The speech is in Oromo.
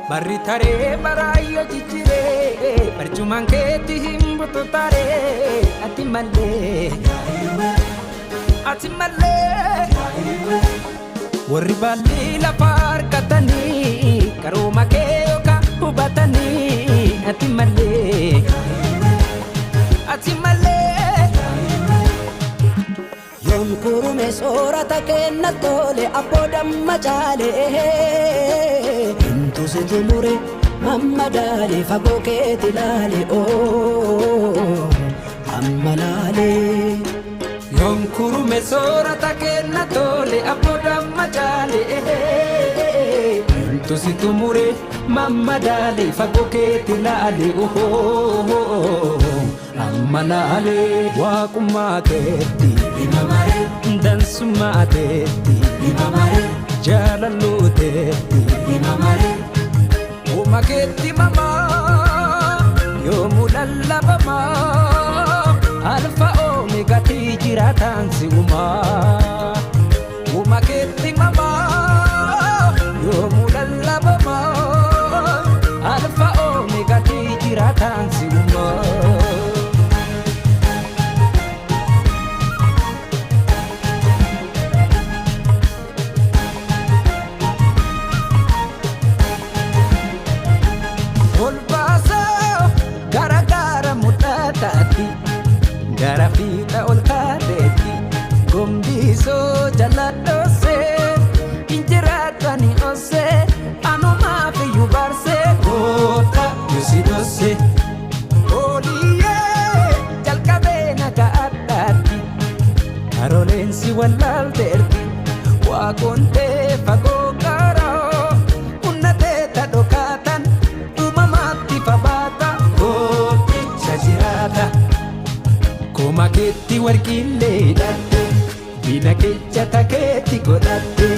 Barri taree baraayyoo jijjiiree barcumaan keetti hin bututaree ati malee warri baalli lafa harkatanii karooma kee yookaan hubatanii ati malee yoon kurume soorata kenna tole abboodan jaalee intu si tumure amma daale fagoo keeti laale amma laale yoon kurume soorata kenna tole abboodan jaalee intu si tumure amma daale fagoo keeti laale amma laale waaqummaa keetti dansummaa keetti jaalaluu keetti uuma keetti mamaa yoomuu lallabamaa alfa oomeegatii jiraataan si uumaa uuma keetti mamaa yoomuu lallabamaa alfa oomeegatii jiraataan si uumaa. Gara fiixa ol kaateetti gombisoo jalladhoosee injiraatanii osee anumaaf iyyuu barsee goota yusi dhoosee ooliyee jalqabee naga addaatti karoleensi wallaalteerti waaqoontee fagoo qaroo unnatee tadhokaatan uumamaatti fabaata gooticha jiraata. Koma keetti warqillee dhatte bina keessa takeetti godhatte.